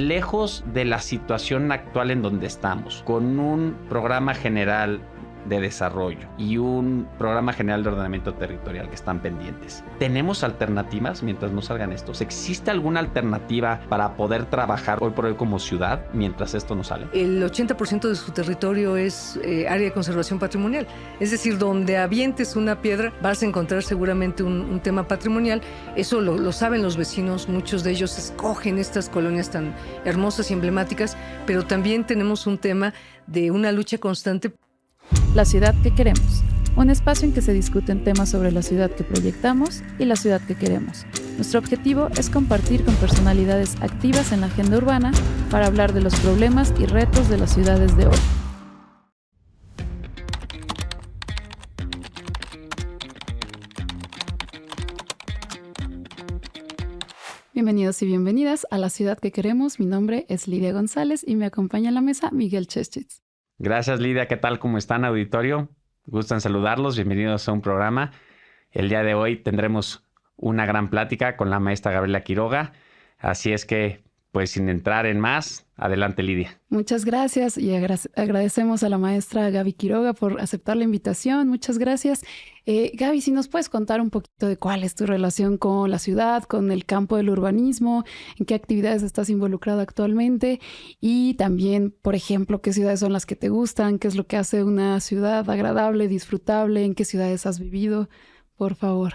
Lejos de la situación actual en donde estamos, con un programa general de desarrollo y un programa general de ordenamiento territorial que están pendientes. ¿Tenemos alternativas mientras no salgan estos? ¿Existe alguna alternativa para poder trabajar hoy por hoy como ciudad mientras esto no sale? El 80% de su territorio es área de conservación patrimonial. Es decir, donde avientes una piedra vas a encontrar seguramente un tema patrimonial. Eso lo saben los vecinos, muchos de ellos escogen estas colonias tan hermosas y emblemáticas, pero también tenemos un tema de una lucha constante. La ciudad que queremos, un espacio en que se discuten temas sobre la ciudad que proyectamos y la ciudad que queremos. Nuestro objetivo es compartir con personalidades activas en la agenda urbana para hablar de los problemas y retos de las ciudades de hoy. Bienvenidos y bienvenidas a La Ciudad que Queremos. Mi nombre es Lidia González y me acompaña en la mesa Miguel Cheschitz. Gracias, Lidia. ¿Qué tal? ¿Cómo están, auditorio? Gustan saludarlos. Bienvenidos a un programa. El día de hoy tendremos una gran plática con la maestra Gabriela Quiroga. Así es que, pues sin entrar en más, adelante, Lidia. Muchas gracias y agradecemos a la maestra Gaby Quiroga por aceptar la invitación. Muchas gracias. Gaby, si nos puedes contar un poquito de cuál es tu relación con la ciudad, con el campo del urbanismo, en qué actividades estás involucrada actualmente y también, por ejemplo, qué ciudades son las que te gustan, qué es lo que hace una ciudad agradable, disfrutable, en qué ciudades has vivido, por favor.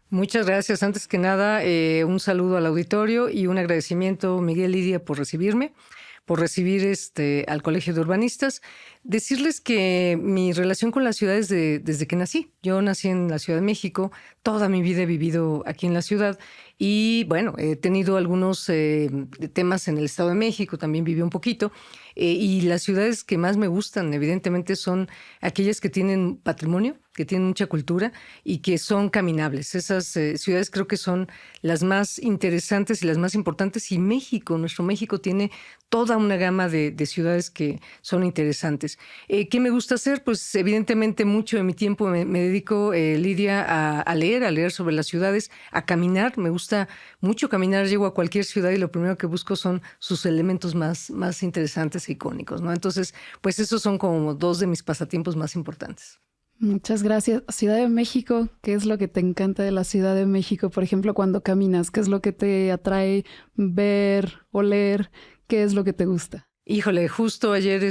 Muchas gracias. Antes que nada, un saludo al auditorio y un agradecimiento, Miguel, Lidia, por recibirme, por recibir al Colegio de Urbanistas. Decirles que mi relación con la ciudad es desde que nací. Yo nací en la Ciudad de México, toda mi vida he vivido aquí en la ciudad y bueno, he tenido algunos temas en el Estado de México, también viví un poquito. Y las ciudades que más me gustan, evidentemente, son aquellas que tienen patrimonio, que tienen mucha cultura y que son caminables. Esas ciudades creo que son las más interesantes y las más importantes. Y México, nuestro México, tiene toda una gama de ciudades que son interesantes. ¿Qué me gusta hacer? Pues evidentemente mucho de mi tiempo me dedico, Lidia, a leer sobre las ciudades, a caminar. Me gusta mucho caminar. Llego a cualquier ciudad y lo primero que busco son sus elementos más interesantes e icónicos, ¿no? Entonces, pues esos son como dos de mis pasatiempos más importantes. Muchas gracias. Ciudad de México, ¿qué es lo que te encanta de la Ciudad de México? Por ejemplo, cuando caminas, ¿qué es lo que te atrae ver, oler? ¿Qué es lo que te gusta? Híjole, justo ayer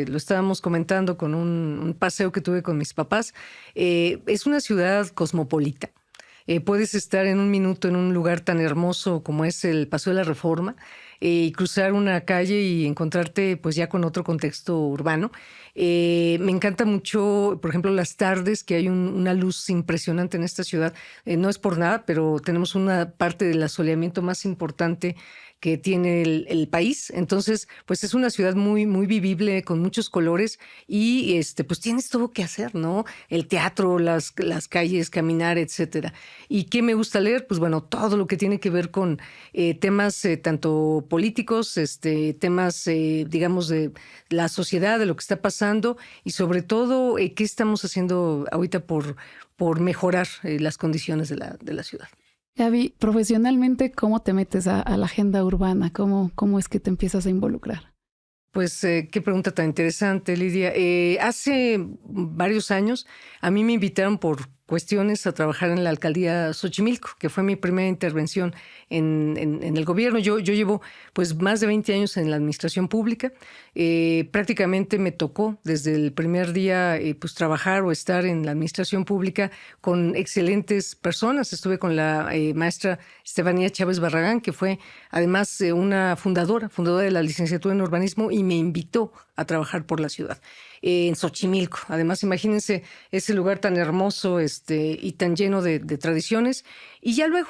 lo estábamos comentando con un paseo que tuve con mis papás. Es una ciudad cosmopolita. Puedes estar en un minuto en un lugar tan hermoso como es el Paseo de la Reforma y cruzar una calle y encontrarte pues ya con otro contexto urbano. Me encanta mucho, por ejemplo, las tardes, que hay una luz impresionante en esta ciudad. No es por nada, pero tenemos una parte del asoleamiento más importante que tiene el país. Entonces, pues es una ciudad muy, muy vivible, con muchos colores y pues tienes todo que hacer, ¿no? El teatro, las calles, caminar, etcétera. ¿Y qué me gusta leer? Pues bueno, todo lo que tiene que ver con temas tanto políticos, temas, digamos, de la sociedad, de lo que está pasando y sobre todo qué estamos haciendo ahorita por mejorar las condiciones de la ciudad. Gaby, profesionalmente, ¿cómo te metes a la agenda urbana? ¿Cómo es que te empiezas a involucrar? Pues qué pregunta tan interesante, Lidia. Hace varios años a mí me invitaron por cuestiones a trabajar en la alcaldía Xochimilco, que fue mi primera intervención en el gobierno. Yo llevo pues más de 20 años en la administración pública. Prácticamente me tocó desde el primer día pues trabajar o estar en la administración pública con excelentes personas. Estuve con la maestra Estefanía Chávez Barragán, que fue además una fundadora de la licenciatura en urbanismo y me invitó a trabajar por la ciudad. En Xochimilco. Además, imagínense ese lugar tan hermoso y tan lleno de tradiciones. Y ya luego,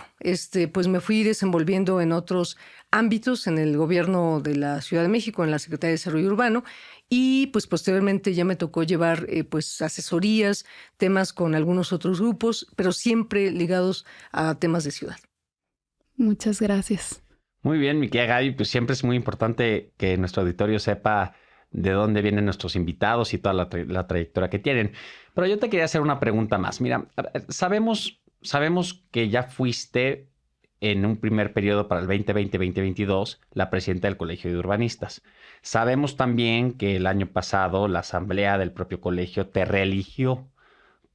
pues me fui desenvolviendo en otros ámbitos, en el gobierno de la Ciudad de México, en la Secretaría de Desarrollo Urbano, y pues posteriormente ya me tocó llevar pues asesorías, temas con algunos otros grupos, pero siempre ligados a temas de ciudad. Muchas gracias. Muy bien, mi querida Gaby, pues siempre es muy importante que nuestro auditorio sepa de dónde vienen nuestros invitados y toda la trayectoria que tienen. Pero yo te quería hacer una pregunta más. Mira, sabemos que ya fuiste en un primer periodo para el 2020-2022 la presidenta del Colegio de Urbanistas. Sabemos también que el año pasado la asamblea del propio colegio te reeligió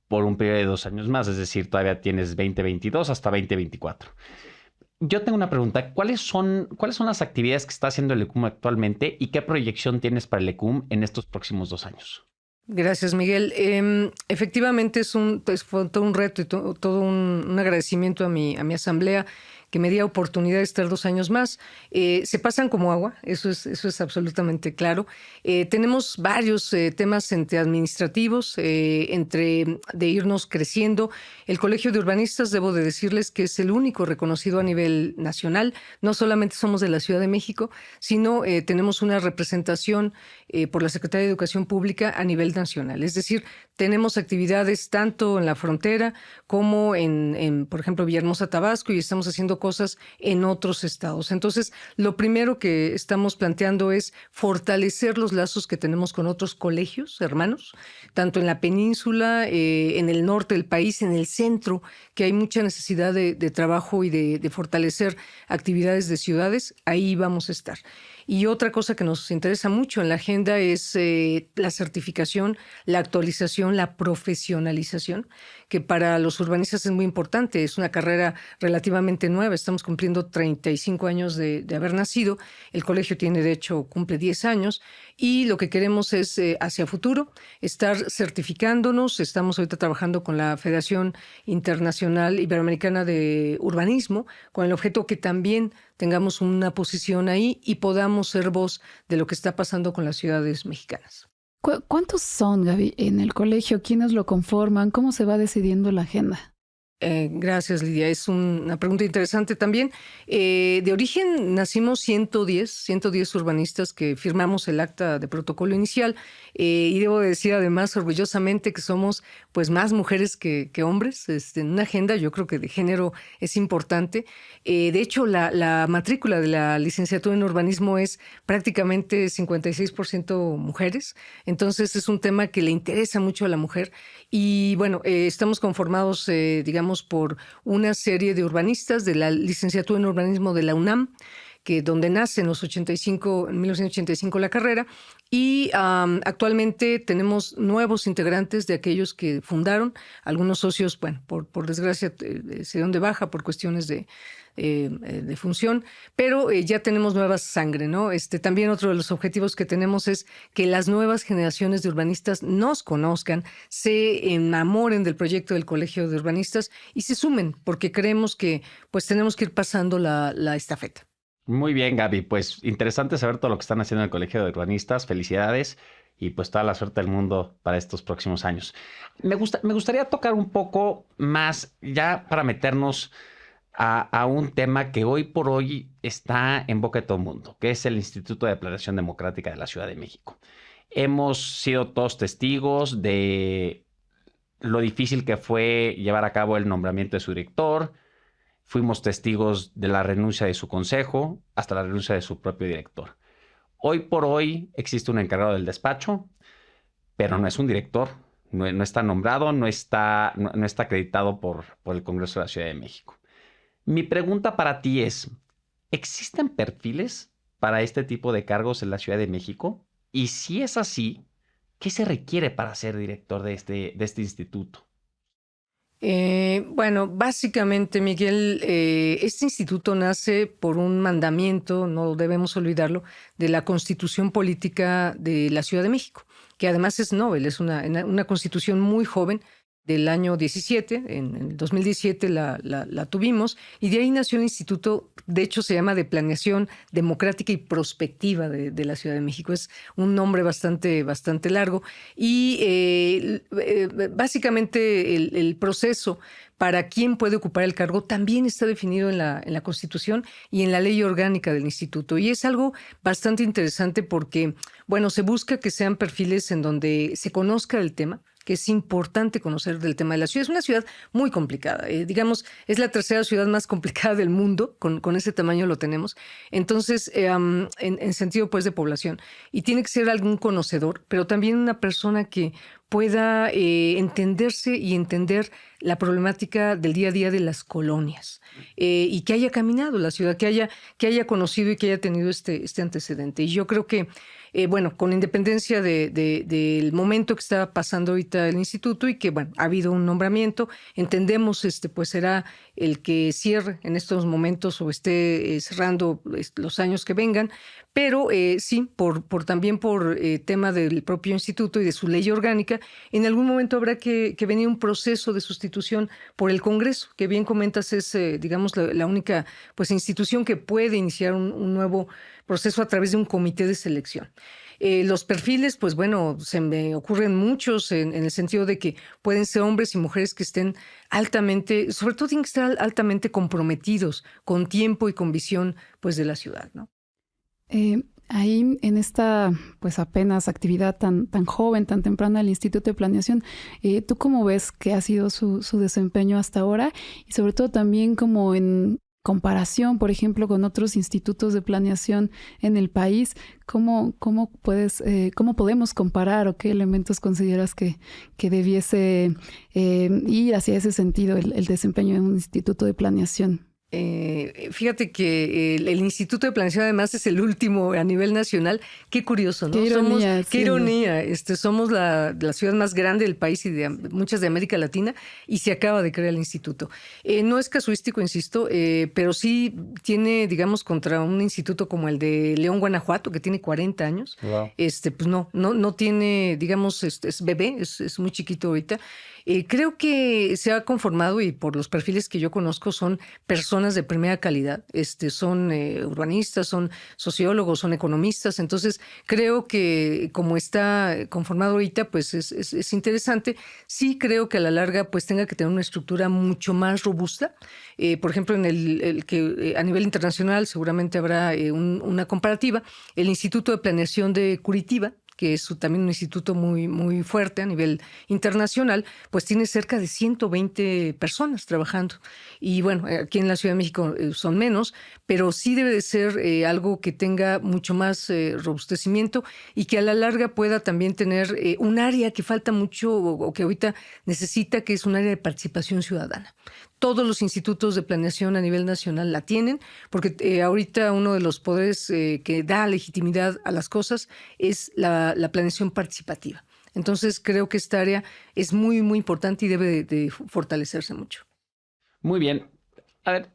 por un periodo de 2 años más, es decir, todavía tienes 2022 hasta 2024. Yo tengo una pregunta. ¿Cuáles son las actividades que está haciendo el ECUM actualmente y qué proyección tienes para el ECUM en estos próximos 2 años? Gracias, Miguel. Efectivamente fue todo un reto y todo un agradecimiento a mi asamblea que me dio oportunidad de estar 2 años más. Se pasan como agua, eso es absolutamente claro. Tenemos varios temas entre administrativos, entre de irnos creciendo. El Colegio de Urbanistas, debo de decirles que es el único reconocido a nivel nacional. No solamente somos de la Ciudad de México, sino tenemos una representación por la Secretaría de Educación Pública a nivel nacional. Es decir, tenemos actividades tanto en la frontera como por ejemplo, Villahermosa, Tabasco, y estamos haciendo cosas en otros estados. Entonces, lo primero que estamos planteando es fortalecer los lazos que tenemos con otros colegios hermanos, tanto en la península, en el norte del país, en el centro, que hay mucha necesidad de trabajo y de fortalecer actividades de ciudades. Ahí vamos a estar. Y otra cosa que nos interesa mucho en la agenda es la certificación, la actualización, la profesionalización, que para los urbanistas es muy importante. Es una carrera relativamente nueva. Estamos cumpliendo 35 años de haber nacido. El colegio tiene, de hecho, cumple 10 años. Y lo que queremos es, hacia futuro, estar certificándonos. Estamos ahorita trabajando con la Federación Internacional Iberoamericana de Urbanismo, con el objeto que también tengamos una posición ahí y podamos ser voz de lo que está pasando con las ciudades mexicanas. ¿Cuántos son, Gaby, en el colegio? ¿Quiénes lo conforman? ¿Cómo se va decidiendo la agenda? Gracias, Lidia. Es una pregunta interesante también. De origen nacimos 110 urbanistas que firmamos el acta de protocolo inicial y debo decir además orgullosamente que somos pues más mujeres que hombres. En una agenda yo creo que de género es importante. De hecho, la matrícula de la licenciatura en urbanismo es prácticamente 56% mujeres. Entonces es un tema que le interesa mucho a la mujer y bueno, estamos conformados, digamos, por una serie de urbanistas de la licenciatura en urbanismo de la UNAM, donde nace en 1985 la carrera, y actualmente tenemos nuevos integrantes de aquellos que fundaron. Algunos socios, bueno, por desgracia se dieron de baja por cuestiones de función, pero ya tenemos nueva sangre, ¿no? También otro de los objetivos que tenemos es que las nuevas generaciones de urbanistas nos conozcan, se enamoren del proyecto del Colegio de Urbanistas y se sumen, porque creemos que pues tenemos que ir pasando la estafeta. Muy bien, Gaby. Pues interesante saber todo lo que están haciendo en el Colegio de Urbanistas. Felicidades y pues toda la suerte del mundo para estos próximos años. Me gustaría tocar un poco más ya para meternos a un tema que hoy por hoy está en boca de todo el mundo, que es el Instituto de Planeación Democrática de la Ciudad de México. Hemos sido todos testigos de lo difícil que fue llevar a cabo el nombramiento de su director. Fuimos testigos de la renuncia de su consejo hasta la renuncia de su propio director. Hoy por hoy existe un encargado del despacho, pero no es un director, no está nombrado, no está acreditado por el Congreso de la Ciudad de México. Mi pregunta para ti es, ¿existen perfiles para este tipo de cargos en la Ciudad de México? Y si es así, ¿qué se requiere para ser director de este instituto? Bueno, básicamente, Miguel, este instituto nace por un mandamiento, no debemos olvidarlo, de la Constitución Política de la Ciudad de México, que además es novel, es una constitución muy joven del año 17, en el 2017 la tuvimos, y de ahí nació el instituto. De hecho se llama de Planeación Democrática y Prospectiva de la Ciudad de México. Es un nombre bastante largo y básicamente el proceso para quién puede ocupar el cargo también está definido en la Constitución y en la ley orgánica del instituto. Y es algo bastante interesante porque, bueno, se busca que sean perfiles en donde se conozca el tema, que es importante conocer del tema de la ciudad. Es una ciudad muy complicada. Digamos, es la tercera ciudad más complicada del mundo. Con ese tamaño lo tenemos. Entonces, en sentido pues de población. Y tiene que ser algún conocedor, pero también una persona que pueda entenderse y entender la problemática del día a día de las colonias y que haya caminado la ciudad, que haya conocido y que haya tenido este antecedente. Y yo creo que, bueno, con independencia del momento que está pasando ahorita el instituto y que, bueno, ha habido un nombramiento, entendemos, pues será el que cierre en estos momentos o esté cerrando los años que vengan, pero sí, también por tema del propio instituto y de su ley orgánica, en algún momento habrá que venir un proceso de sustitución por el Congreso, que bien comentas es, digamos, la única pues, institución que puede iniciar un nuevo proceso a través de un comité de selección. Los perfiles, pues bueno, se me ocurren muchos en el sentido de que pueden ser hombres y mujeres que estén altamente, sobre todo tienen que estar altamente comprometidos con tiempo y con visión pues, de la ciudad, ¿no? Ahí en esta pues apenas actividad tan joven, tan temprana del Instituto de Planeación, ¿tú cómo ves que ha sido su desempeño hasta ahora? Y sobre todo también como en comparación, por ejemplo, con otros institutos de planeación en el país, ¿cómo podemos comparar o qué elementos consideras que debiese ir hacia ese sentido el desempeño en un instituto de planeación? Fíjate que el Instituto de Planeación además es el último a nivel nacional. Qué curioso, ¿no? Qué ironía. Qué ironía. Somos la ciudad más grande del país y de muchas de América Latina y se acaba de crear el instituto. No es casuístico, insisto, pero sí tiene, digamos, contra un instituto como el de León, Guanajuato, que tiene 40 años. Wow. Pues no tiene, digamos, es bebé, es muy chiquito ahorita. Creo que se ha conformado y por los perfiles que yo conozco son personas de primera calidad, son urbanistas, son sociólogos, son economistas, entonces creo que como está conformado ahorita pues es interesante. Sí creo que a la larga pues tenga que tener una estructura mucho más robusta. Por ejemplo, en el que a nivel internacional seguramente habrá una comparativa, el Instituto de Planeación de Curitiba, que es también un instituto muy, muy fuerte a nivel internacional, pues tiene cerca de 120 personas trabajando. Y bueno, aquí en la Ciudad de México son menos, pero sí debe de ser algo que tenga mucho más robustecimiento y que a la larga pueda también tener un área que falta mucho o que ahorita necesita, que es un área de participación ciudadana. Todos los institutos de planeación a nivel nacional la tienen, porque ahorita uno de los poderes que da legitimidad a las cosas es la planeación participativa. Entonces creo que esta área es muy, muy importante y debe de fortalecerse mucho. Muy bien. A ver,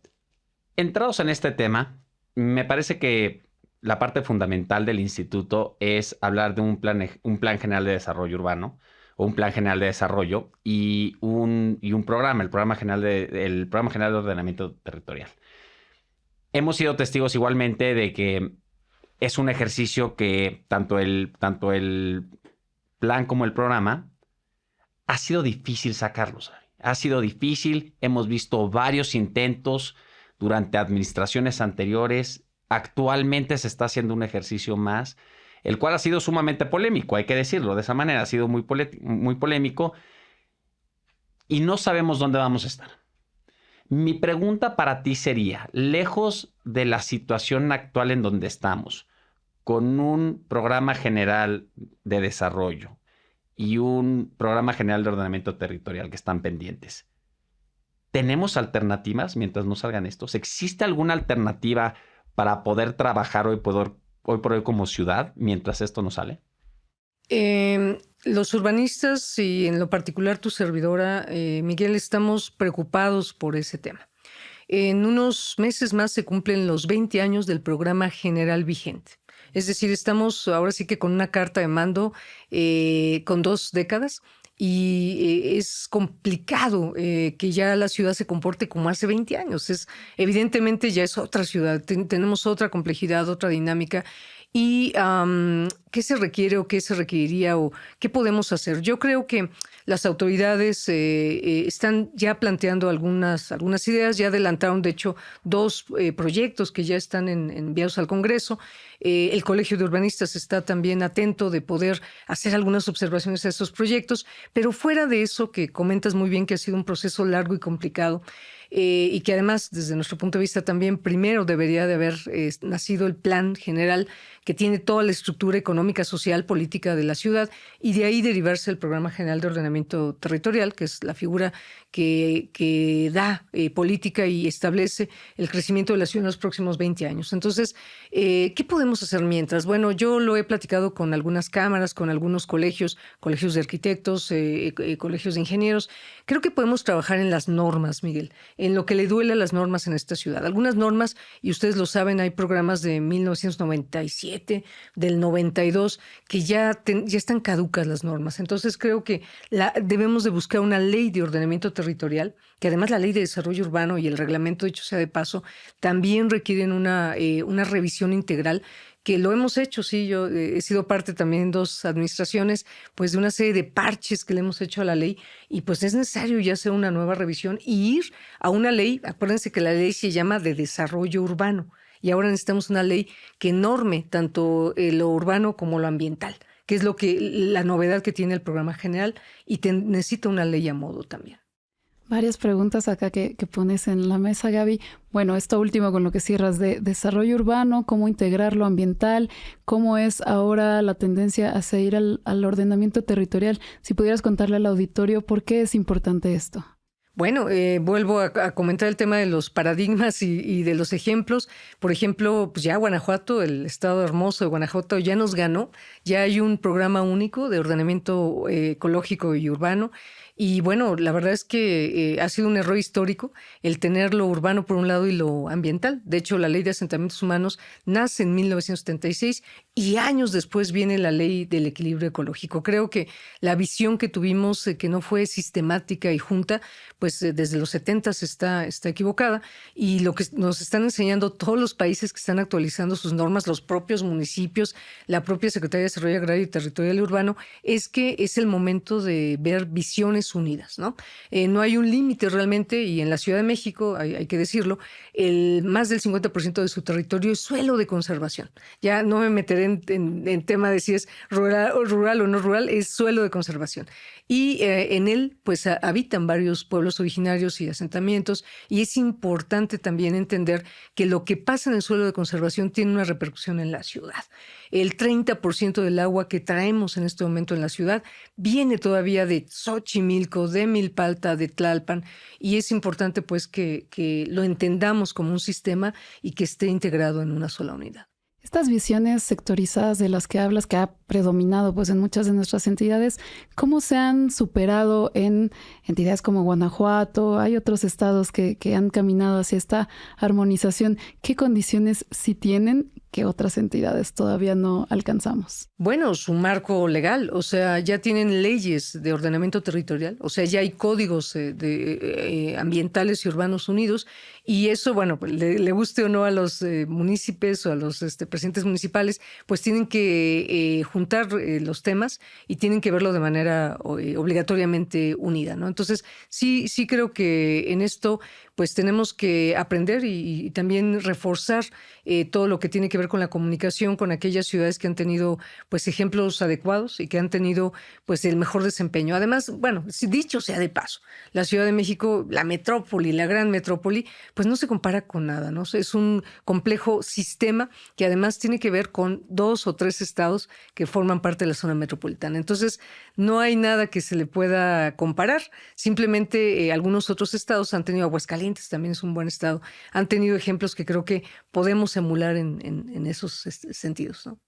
entrados en este tema, me parece que la parte fundamental del instituto es hablar de un plan general de desarrollo urbano, o un plan general de desarrollo y un programa, el Programa General de Ordenamiento Territorial. Hemos sido testigos igualmente de que es un ejercicio que tanto el plan como el programa ha sido difícil sacarlos. Ha sido difícil, hemos visto varios intentos durante administraciones anteriores. Actualmente se está haciendo un ejercicio más, el cual ha sido sumamente polémico, hay que decirlo de esa manera, ha sido muy polémico y no sabemos dónde vamos a estar. Mi pregunta para ti sería, lejos de la situación actual en donde estamos, con un programa general de desarrollo y un programa general de ordenamiento territorial que están pendientes, ¿tenemos alternativas mientras no salgan estos? ¿Existe alguna alternativa para poder trabajar hoy por hoy como ciudad mientras esto no sale? Los urbanistas y en lo particular tu servidora, Miguel, estamos preocupados por ese tema. En unos meses más se cumplen los 20 años del programa general vigente. Es decir, estamos ahora sí que con una carta de mando con 2 décadas y es complicado que ya la ciudad se comporte como hace 20 años. Evidentemente ya es otra ciudad, tenemos otra complejidad, otra dinámica. ¿Y qué se requiere o qué se requeriría o qué podemos hacer? Yo creo que las autoridades están ya planteando algunas ideas, ya adelantaron de hecho 2 proyectos que ya están enviados al Congreso. El Colegio de Urbanistas está también atento de poder hacer algunas observaciones a estos proyectos, pero fuera de eso, que comentas muy bien que ha sido un proceso largo y complicado, y que además, desde nuestro punto de vista también, primero debería de haber nacido el plan general que tiene toda la estructura económica, social, política de la ciudad, y de ahí derivarse el Programa General de Ordenamiento Territorial, que es la figura que da política y establece el crecimiento de la ciudad en los próximos 20 años. Entonces, ¿qué podemos hacer mientras? Bueno, yo lo he platicado con algunas cámaras, con algunos colegios de arquitectos, colegios de ingenieros. Creo que podemos trabajar en las normas, Miguel, en lo que le duele a las normas en esta ciudad. Algunas normas, y ustedes lo saben, hay programas de 1997, del 92, que ya están caducas las normas. Entonces creo que debemos de buscar una ley de ordenamiento territorial, que además la ley de desarrollo urbano y el reglamento, dicho sea de paso, también requieren una revisión integral, que lo hemos hecho, sí, yo he sido parte también en 2 administraciones, pues de una serie de parches que le hemos hecho a la ley, y pues es necesario ya hacer una nueva revisión y ir a una ley. Acuérdense que la ley se llama de desarrollo urbano, y ahora necesitamos una ley que norme tanto lo urbano como lo ambiental, que es la novedad que tiene el programa general, y necesita una ley a modo también. Varias preguntas acá que pones en la mesa, Gaby. Bueno, esto último con lo que cierras de desarrollo urbano, cómo integrar lo ambiental, cómo es ahora la tendencia hacia ir al ordenamiento territorial. Si pudieras contarle al auditorio por qué es importante esto. Bueno, vuelvo a comentar el tema de los paradigmas y de los ejemplos. Por ejemplo, pues ya Guanajuato, el estado hermoso de Guanajuato, ya nos ganó. Ya hay un programa único de ordenamiento ecológico y urbano. Y bueno, la verdad es que ha sido un error histórico el tener lo urbano por un lado y lo ambiental. De hecho, la Ley de Asentamientos Humanos nace en 1976 y años después viene la Ley del Equilibrio Ecológico. Creo que la visión que tuvimos, que no fue sistemática y junta, pues desde los 70 está equivocada. Y lo que nos están enseñando todos los países que están actualizando sus normas, los propios municipios, la propia Secretaría de Desarrollo Agrario y Territorial y Urbano, es que es el momento de ver visiones unidas, ¿no? No hay un límite realmente, y en la Ciudad de México, hay que decirlo, más del 50% de su territorio es suelo de conservación. Ya no me meteré en tema de si es rural o no rural, es suelo de conservación. Y en él pues habitan varios pueblos originarios y asentamientos, y es importante también entender que lo que pasa en el suelo de conservación tiene una repercusión en la ciudad. El 30% del agua que traemos en este momento en la ciudad viene todavía de Xochimilco, de Milpalta, de Tlalpan, y es importante pues que lo entendamos como un sistema y que esté integrado en una sola unidad. Estas visiones sectorizadas de las que hablas, que ha predominado pues en muchas de nuestras entidades, ¿cómo se han superado en entidades como Guanajuato? Hay otros estados que han caminado hacia esta armonización. ¿Qué condiciones sí tienen que otras entidades todavía no alcanzamos? Bueno, su marco legal, o sea, ya tienen leyes de ordenamiento territorial, o sea, ya hay códigos ambientales y urbanos unidos, y eso, bueno, le guste o no a los municipios o a los presidentes municipales, pues tienen que juntar los temas y tienen que verlo de manera obligatoriamente unida, ¿no? Entonces, sí creo que en esto pues tenemos que aprender y también reforzar todo lo que tiene que ver con la comunicación con aquellas ciudades que han tenido pues ejemplos adecuados y que han tenido pues el mejor desempeño. Además, bueno, dicho sea de paso, la Ciudad de México, la metrópoli, la gran metrópoli, pues no se compara con nada, ¿no? Es un complejo sistema que además tiene que ver con 2 o 3 estados que forman parte de la zona metropolitana. Entonces, no hay nada que se le pueda comparar. Simplemente algunos otros estados han tenido, Aguascalientes también es un buen estado, han tenido ejemplos que creo que podemos emular en esos sentidos, ¿no?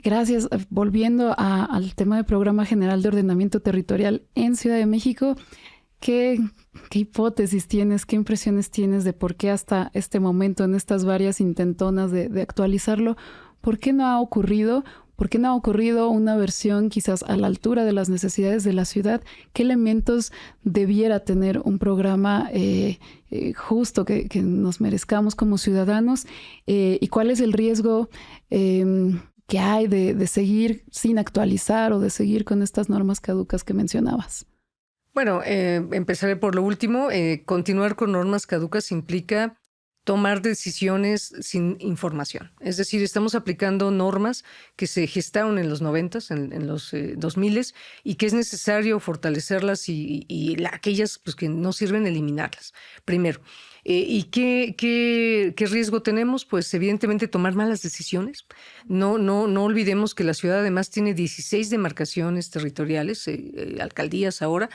Gracias. Volviendo al tema del Programa General de Ordenamiento Territorial en Ciudad de México, ¿qué hipótesis tienes, qué impresiones tienes de por qué hasta este momento, en estas varias intentonas de actualizarlo, por qué no ha ocurrido? ¿Por qué no ha ocurrido una versión quizás a la altura de las necesidades de la ciudad? ¿Qué elementos debiera tener un programa justo que nos merezcamos como ciudadanos? ¿Y cuál es el riesgo que hay de seguir sin actualizar o de seguir con estas normas caducas que mencionabas? Bueno, empezaré por lo último. Continuar con normas caducas implica tomar decisiones sin información. Es decir, estamos aplicando normas que se gestaron en los 90s, en los 2000s, y que es necesario fortalecerlas y aquellas pues, que no sirven, eliminarlas. Primero. ¿Y qué riesgo tenemos? Pues evidentemente tomar malas decisiones. No olvidemos que la ciudad además tiene 16 demarcaciones territoriales, alcaldías ahora,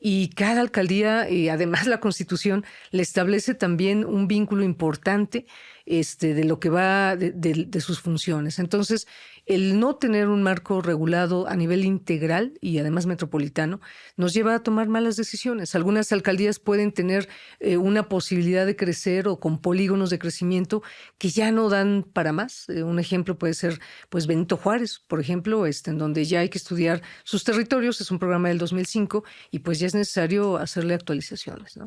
y cada alcaldía, además la Constitución, le establece también un vínculo importante de lo que va de sus funciones. Entonces, el no tener un marco regulado a nivel integral y además metropolitano nos lleva a tomar malas decisiones. Algunas alcaldías pueden tener una posibilidad de crecer o con polígonos de crecimiento que ya no dan para más. Un ejemplo puede ser pues Benito Juárez, por ejemplo, en donde ya hay que estudiar sus territorios. Es un programa del 2005 y pues ya es necesario hacerle actualizaciones, ¿no?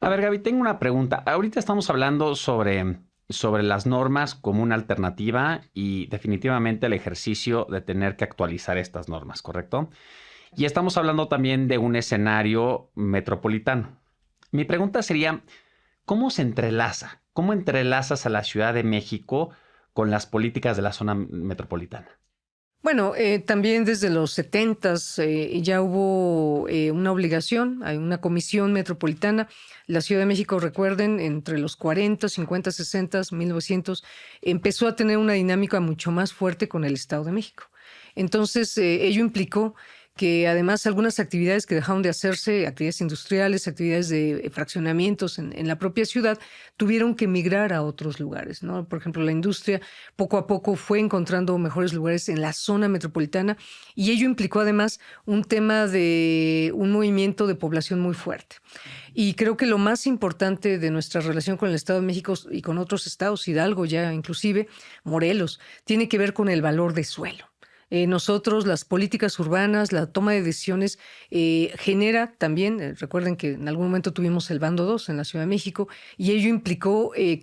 A ver, Gaby, tengo una pregunta. Ahorita estamos hablando sobre las normas como una alternativa y definitivamente el ejercicio de tener que actualizar estas normas, ¿correcto? Y estamos hablando también de un escenario metropolitano. Mi pregunta sería, ¿cómo se entrelaza? ¿Cómo entrelazas a la Ciudad de México con las políticas de la zona metropolitana? Bueno, también desde los 70s ya hubo una obligación, hay una comisión metropolitana. La Ciudad de México, recuerden, entre los 40, 50, 60, 1900, empezó a tener una dinámica mucho más fuerte con el Estado de México. Entonces, ello implicó que además algunas actividades que dejaron de hacerse, actividades industriales, actividades de fraccionamientos en la propia ciudad, tuvieron que migrar a otros lugares, ¿no? Por ejemplo, la industria poco a poco fue encontrando mejores lugares en la zona metropolitana y ello implicó además un tema de un movimiento de población muy fuerte. Y creo que lo más importante de nuestra relación con el Estado de México y con otros estados, Hidalgo ya inclusive, Morelos, tiene que ver con el valor de suelo. Nosotros, las políticas urbanas, la toma de decisiones genera también, recuerden que en algún momento tuvimos el Bando 2 en la Ciudad de México y ello implicó que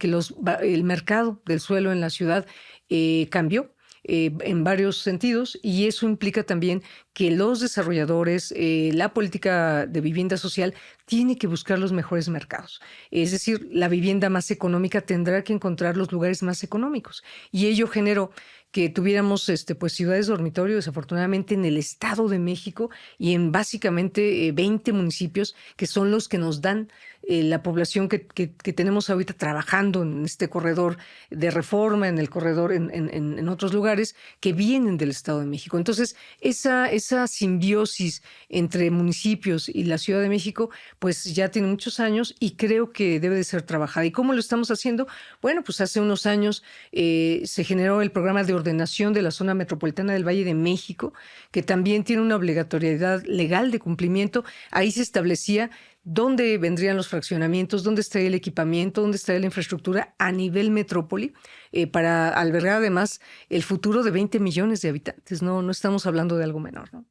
el mercado del suelo en la ciudad cambió en varios sentidos y eso implica también que los desarrolladores, la política de vivienda social tiene que buscar los mejores mercados. Es decir, la vivienda más económica tendrá que encontrar los lugares más económicos y ello generó que tuviéramos pues ciudades dormitorio, desafortunadamente en el Estado de México y en básicamente 20 municipios que son los que nos dan la población que tenemos ahorita trabajando en este corredor de reforma, en el corredor en otros lugares que vienen del Estado de México. Entonces, esa simbiosis entre municipios y la Ciudad de México, pues ya tiene muchos años y creo que debe de ser trabajada. ¿Y cómo lo estamos haciendo? Bueno, pues hace unos años se generó el programa de ordenación de la zona metropolitana del Valle de México, que también tiene una obligatoriedad legal de cumplimiento. Ahí se establecía dónde vendrían los fraccionamientos, dónde estaría el equipamiento, dónde estaría la infraestructura a nivel metrópoli para albergar además el futuro de 20 millones de habitantes. No estamos hablando de algo menor, ¿no?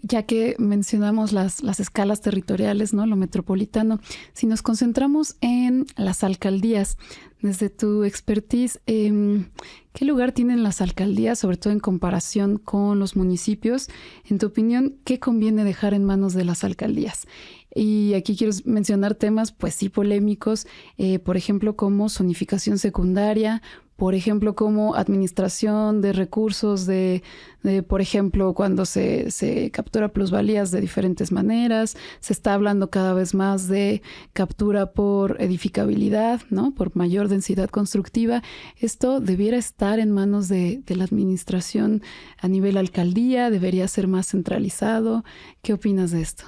Ya que mencionamos las escalas territoriales, ¿no? Lo metropolitano, si nos concentramos en las alcaldías, desde tu expertise, ¿qué lugar tienen las alcaldías, sobre todo en comparación con los municipios? En tu opinión, ¿qué conviene dejar en manos de las alcaldías? Y aquí quiero mencionar temas, pues sí, polémicos, por ejemplo, como zonificación secundaria, por ejemplo, como administración de recursos por ejemplo, cuando se captura plusvalías de diferentes maneras. Se está hablando cada vez más de captura por edificabilidad, ¿no? Por mayor densidad constructiva. Esto debiera estar en manos de la administración a nivel alcaldía, debería ser más centralizado. ¿Qué opinas de esto?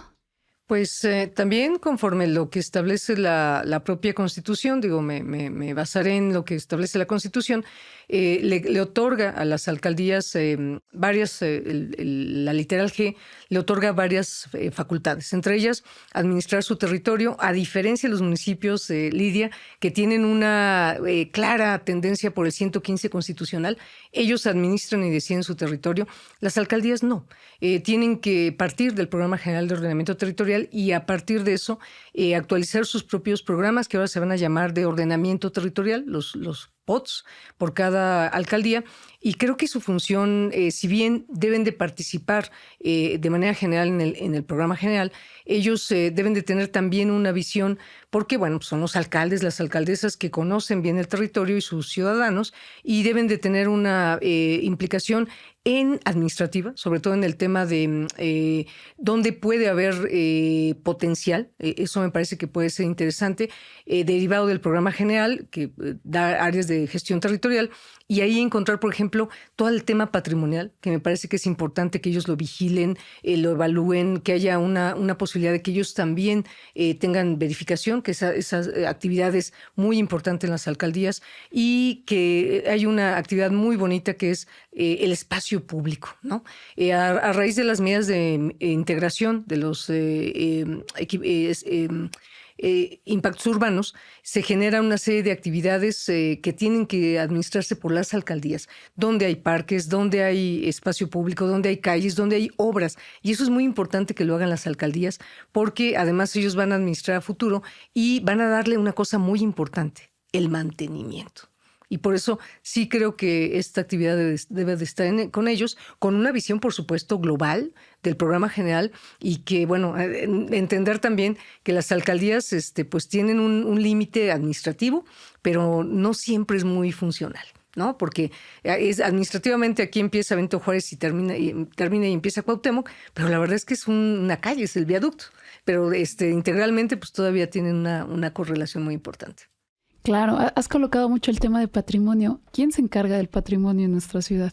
Pues también conforme lo que establece la propia Constitución, digo, me basaré en lo que establece la Constitución, le otorga a las alcaldías varias, la literal G, le otorga varias facultades, entre ellas administrar su territorio, a diferencia de los municipios, Lidia, que tienen una clara tendencia por el 115 constitucional, ellos administran y deciden su territorio, las alcaldías no, tienen que partir del Programa General de Ordenamiento Territorial y a partir de eso actualizar sus propios programas que ahora se van a llamar de ordenamiento territorial, los POTS por cada alcaldía, y creo que su función, si bien deben de participar de manera general en el programa general, ellos deben de tener también una visión, porque bueno, son los alcaldes, las alcaldesas que conocen bien el territorio y sus ciudadanos, y deben de tener una implicación en administrativa, sobre todo en el tema de dónde puede haber potencial. Eso me parece que puede ser interesante, derivado del programa general, que da áreas de gestión territorial, y ahí encontrar, por ejemplo, todo el tema patrimonial, que me parece que es importante que ellos lo vigilen, lo evalúen, que haya una posibilidad de que ellos también tengan verificación, que esas actividad es muy importante en las alcaldías, y que hay una actividad muy bonita que es el espacio público, ¿no? A raíz de las medidas de integración de los impactos urbanos, se genera una serie de actividades que tienen que administrarse por las alcaldías, donde hay parques, donde hay espacio público, donde hay calles, donde hay obras. Y eso es muy importante que lo hagan las alcaldías, porque además ellos van a administrar a futuro y van a darle una cosa muy importante: el mantenimiento. Y por eso sí creo que esta actividad debe de estar con ellos, con una visión, por supuesto, global del programa general, y que, bueno, entender también que las alcaldías pues tienen un límite administrativo, pero no siempre es muy funcional, ¿no? Porque administrativamente aquí empieza Benito Juárez y termina y empieza Cuauhtémoc, pero la verdad es que es una calle, es el viaducto, pero integralmente pues todavía tienen una correlación muy importante. Claro, has colocado mucho el tema de patrimonio. ¿Quién se encarga del patrimonio en nuestra ciudad?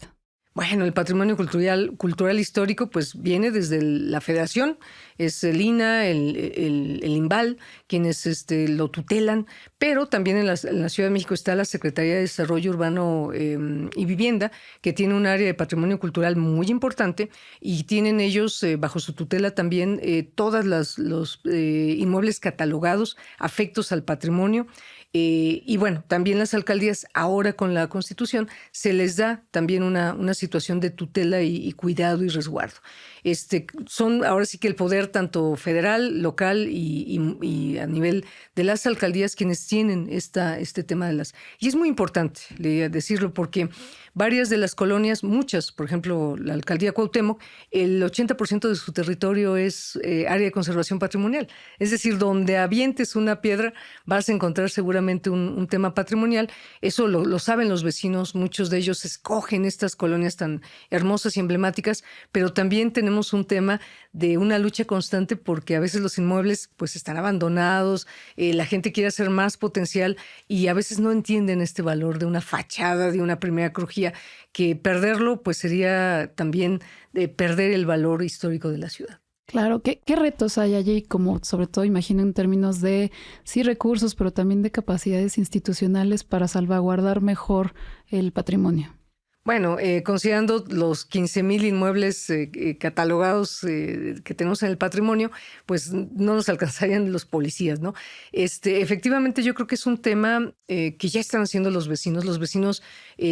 Bueno, el patrimonio cultural histórico pues viene desde la Federación, es el INA, el INVAL, quienes lo tutelan, pero también en la Ciudad de México está la Secretaría de Desarrollo Urbano y Vivienda, que tiene un área de patrimonio cultural muy importante, y tienen ellos bajo su tutela también todos los inmuebles catalogados afectos al patrimonio. Y bueno, también las alcaldías ahora con la Constitución se les da también una situación de tutela y cuidado y resguardo. Son ahora sí que el poder tanto federal, local y a nivel de las alcaldías quienes tienen este tema de las... Y es muy importante decirlo, porque varias de las colonias, muchas, por ejemplo, la alcaldía Cuauhtémoc, el 80% de su territorio es área de conservación patrimonial. Es decir, donde avientes una piedra vas a encontrar seguramente un tema patrimonial. Eso lo saben los vecinos, muchos de ellos escogen estas colonias tan hermosas y emblemáticas, pero también tenemos un tema de una lucha constante, porque a veces los inmuebles pues están abandonados, la gente quiere hacer más potencial y a veces no entienden este valor de una fachada, de una primera crujía, que perderlo pues sería también perder el valor histórico de la ciudad. Claro, ¿qué retos hay allí? Como sobre todo imagino en términos de sí recursos, pero también de capacidades institucionales para salvaguardar mejor el patrimonio. Bueno, considerando los 15,000 inmuebles catalogados que tenemos en el patrimonio, pues no nos alcanzarían los policías, ¿no? Efectivamente, yo creo que es un tema que ya están haciendo los vecinos. Los vecinos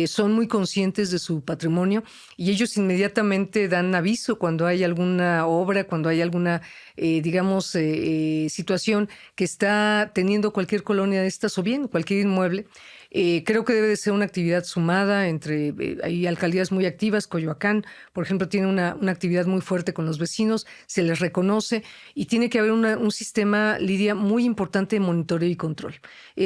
son muy conscientes de su patrimonio y ellos inmediatamente dan aviso cuando hay alguna obra, cuando hay alguna, situación que está teniendo cualquier colonia de estas o bien cualquier inmueble. Creo que debe de ser una actividad sumada entre, hay alcaldías muy activas, Coyoacán, por ejemplo, tiene una actividad muy fuerte con los vecinos, se les reconoce y tiene que haber un sistema, Lidia, muy importante de monitoreo y control.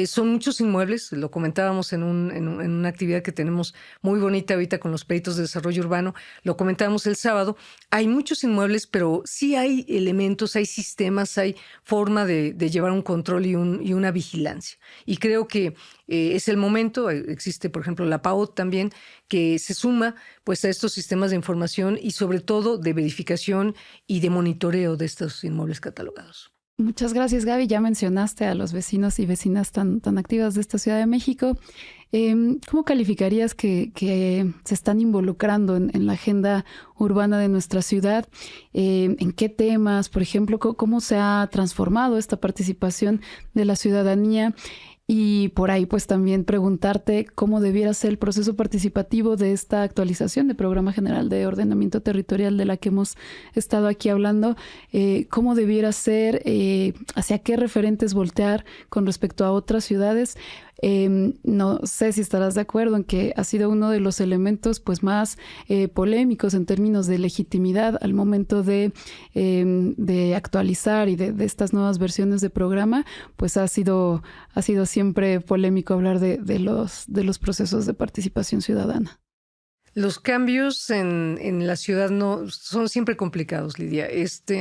Son muchos inmuebles, lo comentábamos en una actividad que tenemos muy bonita ahorita con los pleitos de desarrollo urbano, lo comentábamos el sábado, hay muchos inmuebles, pero sí hay elementos, hay sistemas, hay forma de llevar un control y una vigilancia. Y creo que es el momento, existe por ejemplo la PAOT también, que se suma pues a estos sistemas de información y sobre todo de verificación y de monitoreo de estos inmuebles catalogados. Muchas gracias, Gaby. Ya mencionaste a los vecinos y vecinas tan activas de esta Ciudad de México. ¿Cómo calificarías que se están involucrando en la agenda urbana de nuestra ciudad? ¿En qué temas? Por ejemplo, ¿cómo se ha transformado esta participación de la ciudadanía? Y por ahí pues también preguntarte cómo debiera ser el proceso participativo de esta actualización del Programa General de Ordenamiento Territorial de la que hemos estado aquí hablando, cómo debiera ser, hacia qué referentes voltear con respecto a otras ciudades, No sé si estarás de acuerdo en que ha sido uno de los elementos pues más polémicos en términos de legitimidad al momento de actualizar y de estas nuevas versiones de programa, pues ha sido siempre polémico hablar de los procesos de participación ciudadana. Los cambios en la ciudad no son siempre complicados, Lidia.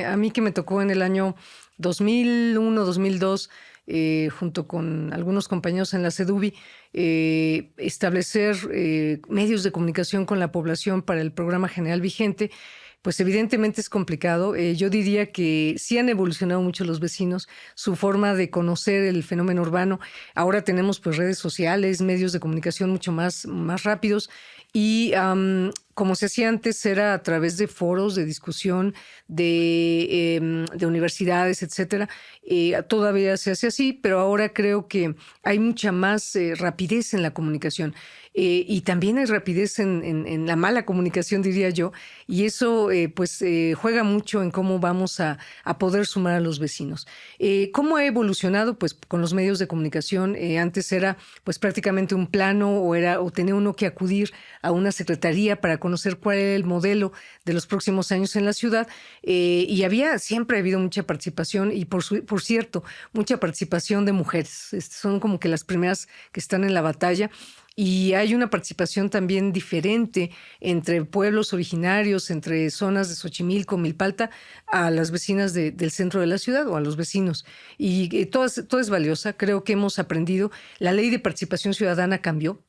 A mí que me tocó en el año 2001, 2002, junto con algunos compañeros en la CEDUBI, establecer medios de comunicación con la población para el programa general vigente, pues evidentemente es complicado. Yo diría que sí han evolucionado mucho los vecinos, su forma de conocer el fenómeno urbano. Ahora tenemos pues redes sociales, medios de comunicación mucho más rápidos y como se hacía antes era a través de foros de discusión de universidades, etcétera. Todavía se hace así, pero ahora creo que hay mucha más rapidez en la comunicación. Y también hay rapidez en la mala comunicación, diría yo, y eso juega mucho en cómo vamos a poder sumar a los vecinos. ¿Cómo ha evolucionado? Pues con los medios de comunicación. Antes era pues prácticamente un plano o tenía uno que acudir a una secretaría para conocer cuál era el modelo de los próximos años en la ciudad, y siempre ha habido mucha participación y por cierto, mucha participación de mujeres. Son como que las primeras que están en la batalla. Y hay una participación también diferente entre pueblos originarios, entre zonas de Xochimilco, Milpalta, a las vecinas del centro de la ciudad o a los vecinos. Y todo es valiosa. Creo que hemos aprendido. La ley de participación ciudadana cambió.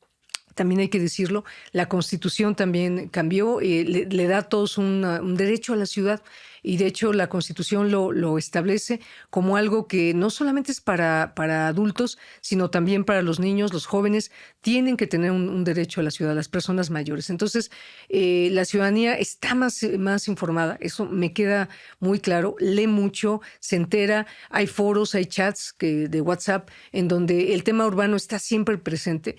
También hay que decirlo, la Constitución también cambió, le da a todos un derecho a la ciudad y de hecho la Constitución lo establece como algo que no solamente es para adultos, sino también para los niños, los jóvenes, tienen que tener un derecho a la ciudad, las personas mayores. Entonces, la ciudadanía está más informada, eso me queda muy claro, lee mucho, se entera, hay foros, hay chats de WhatsApp en donde el tema urbano está siempre presente.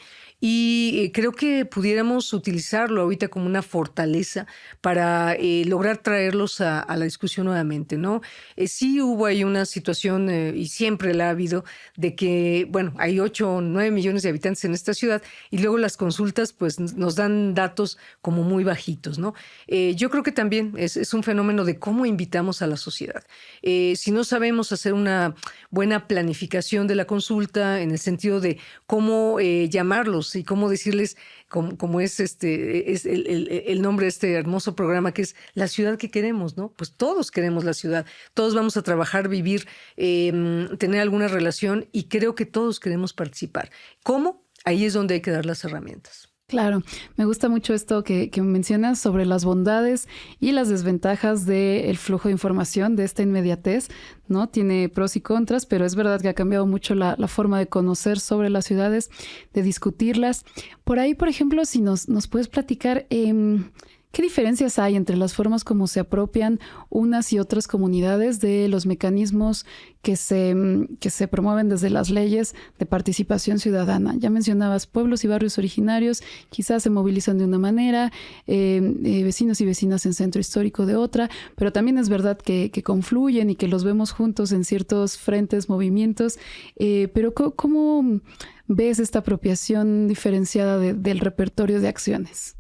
Y creo que pudiéramos utilizarlo ahorita como una fortaleza para lograr traerlos a la discusión nuevamente, ¿no? Sí hubo ahí una situación, y siempre la ha habido, de que, bueno, hay 8 o 9 millones de habitantes en esta ciudad y luego las consultas pues nos dan datos como muy bajitos, ¿no? Yo creo que también es un fenómeno de cómo invitamos a la sociedad. Si no sabemos hacer una buena planificación de la consulta en el sentido de cómo llamarlos y cómo decirles, como es el nombre de este hermoso programa que es La ciudad que queremos, ¿no? Pues todos queremos la ciudad, todos vamos a trabajar, vivir, tener alguna relación y creo que todos queremos participar. ¿Cómo? Ahí es donde hay que dar las herramientas. Claro, me gusta mucho esto que mencionas sobre las bondades y las desventajas del flujo de información, de esta inmediatez, ¿no? Tiene pros y contras, pero es verdad que ha cambiado mucho la forma de conocer sobre las ciudades, de discutirlas. Por ahí, por ejemplo, si nos puedes platicar, ¿qué diferencias hay entre las formas como se apropian unas y otras comunidades de los mecanismos que se promueven desde las leyes de participación ciudadana? Ya mencionabas pueblos y barrios originarios, quizás se movilizan de una manera, vecinos y vecinas en centro histórico de otra, pero también es verdad que confluyen y que los vemos juntos en ciertos frentes, movimientos. Pero ¿cómo ves esta apropiación diferenciada del repertorio de acciones?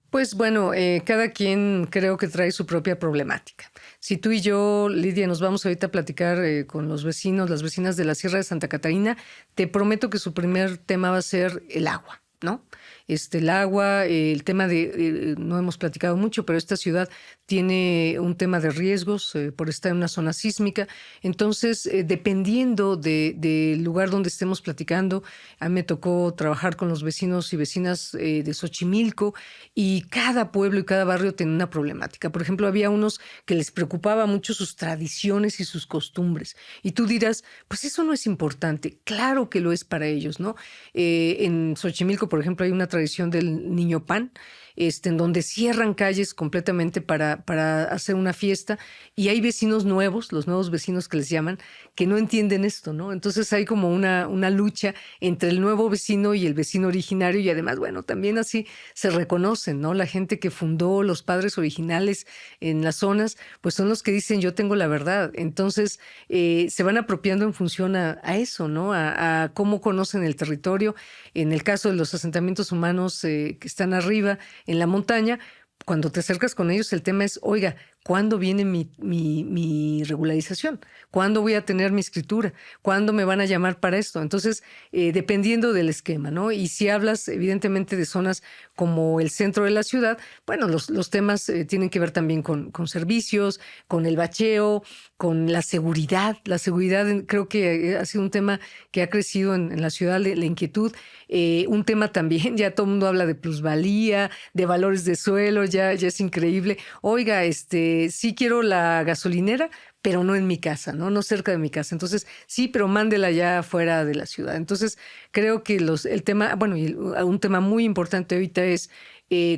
Pues bueno, cada quien creo que trae su propia problemática. Si tú y yo, Lidia, nos vamos ahorita a platicar con los vecinos, las vecinas de la Sierra de Santa Catarina, te prometo que su primer tema va a ser el agua, ¿no? El agua, el tema no hemos platicado mucho, pero esta ciudad tiene un tema de riesgos por estar en una zona sísmica. Entonces, dependiendo del lugar donde estemos platicando, a mí me tocó trabajar con los vecinos y vecinas de Xochimilco y cada pueblo y cada barrio tiene una problemática. Por ejemplo, había unos que les preocupaba mucho sus tradiciones y sus costumbres. Y tú dirás, pues eso no es importante. Claro que lo es para ellos, ¿no? En Xochimilco, por ejemplo, hay una tradición del niño pan en donde cierran calles completamente para hacer una fiesta, y hay vecinos nuevos, los nuevos vecinos que les llaman, que no entienden esto, ¿no? Entonces hay como una lucha entre el nuevo vecino y el vecino originario, y además, bueno, también así se reconocen, ¿no? La gente que fundó, los padres originales en las zonas, pues son los que dicen yo tengo la verdad. Entonces se van apropiando en función a eso, ¿no? A cómo conocen el territorio. En el caso de los asentamientos humanos que están arriba en la montaña, cuando te acercas con ellos, el tema es, oiga, ¿cuándo viene mi regularización? ¿Cuándo voy a tener mi escritura? ¿Cuándo me van a llamar para esto? Entonces, dependiendo del esquema, ¿no? Y si hablas, evidentemente, de zonas como el centro de la ciudad, bueno, los temas tienen que ver también con servicios, con el bacheo, con la seguridad. La seguridad creo que ha sido un tema que ha crecido en la ciudad, la inquietud. Un tema también, ya todo el mundo habla de plusvalía, de valores de suelo, ya es increíble. Oiga, sí quiero la gasolinera, pero no en mi casa, no cerca de mi casa. Entonces, sí, pero mándela ya fuera de la ciudad. Entonces, creo que el tema, bueno, y un tema muy importante ahorita es